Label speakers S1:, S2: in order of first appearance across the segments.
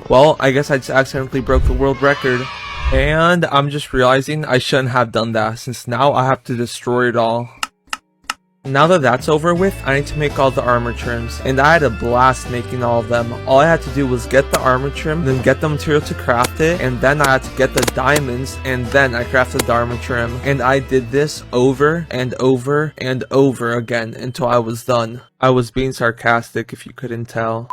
S1: Well, I guess I just accidentally broke the world record. And I'm just realizing I shouldn't have done that, since now I have to destroy it all. Now that that's over with, I need to make all the armor trims, and I had a blast making all of them. All I had to do was get the armor trim, then get the material to craft it, and then I had to get the diamonds, and then I crafted the armor trim. And I did this over and over and over again until I was done. I was being sarcastic if you couldn't tell.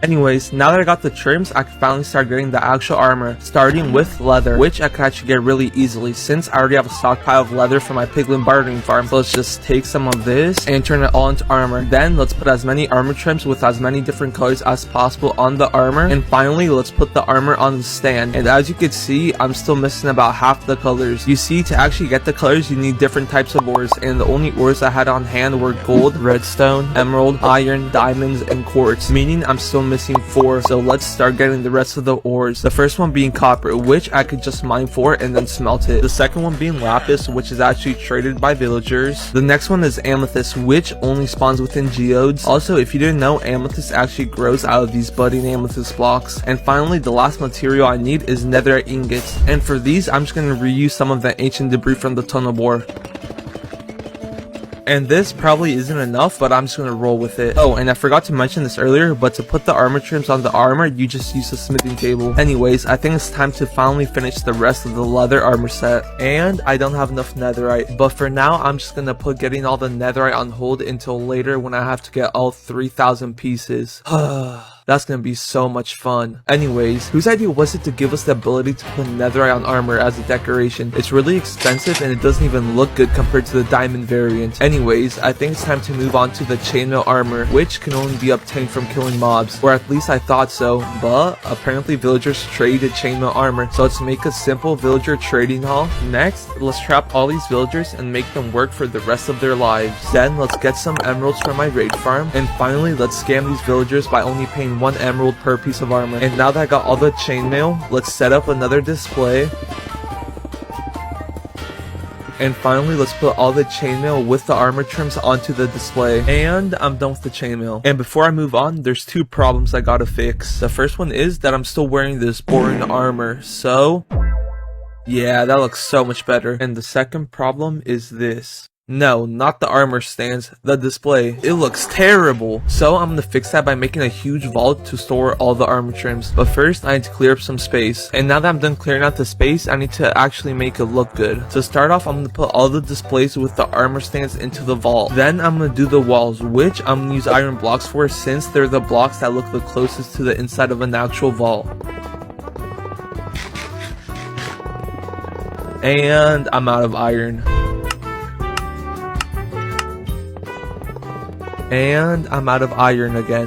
S1: Anyways, now that I got the trims, I can finally start getting the actual armor, starting with leather, which I could actually get really easily since I already have a stockpile of leather from my piglin bartering farm. So let's just take some of this and turn it all into armor. Then let's put as many armor trims with as many different colors as possible on the armor. And finally, let's put the armor on the stand. And as you can see, I'm still missing about half the colors. You see, to actually get the colors, you need different types of ores, and the only ores I had on hand were gold, redstone, emerald, iron, diamonds, and quartz, meaning I'm still missing 4. So let's start getting the rest of the ores. The first one being copper, which I could just mine for and then smelt it. The second one being lapis, which is actually traded by villagers. The next one is amethyst, which only spawns within geodes. Also, if you didn't know, amethyst actually grows out of these budding amethyst blocks. And finally, the last material I need is netherite ingots, and for these I'm just going to reuse some of the ancient debris from the tunnel bore. And this probably isn't enough, but I'm just gonna roll with it. Oh, and I forgot to mention this earlier, but to put the armor trims on the armor, you just use the smithing table. Anyways, I think it's time to finally finish the rest of the leather armor set. And I don't have enough netherite, but for now, I'm just gonna put getting all the netherite on hold until later when I have to get all 3,000 pieces. That's gonna be so much fun. Anyways, whose idea was it to give us the ability to put netherite on armor as a decoration? It's really expensive and it doesn't even look good compared to the diamond variant. Anyways, I think it's time to move on to the chainmail armor, which can only be obtained from killing mobs, or at least I thought so, but apparently villagers traded chainmail armor, so let's make a simple villager trading hall. Next, let's trap all these villagers and make them work for the rest of their lives. Then let's get some emeralds from my raid farm, and finally let's scam these villagers by only paying 1 emerald per piece of armor. And now that I got all the chainmail, let's set up another display. And finally, let's put all the chainmail with the armor trims onto the display. And I'm done with the chainmail. And before I move on, there's 2 problems I gotta fix. The first one is that I'm still wearing this boring armor, so yeah, that looks so much better. And the second problem is this. No, not the armor stands, the display. It looks terrible. So I'm gonna fix that by making a huge vault to store all the armor trims. But first, I need to clear up some space. And now that I'm done clearing out the space, I need to actually make it look good. To start off, I'm gonna put all the displays with the armor stands into the vault. Then I'm gonna do the walls, which I'm gonna use iron blocks for, since they're the blocks that look the closest to the inside of an actual vault. And I'm out of iron. And I'm out of iron again.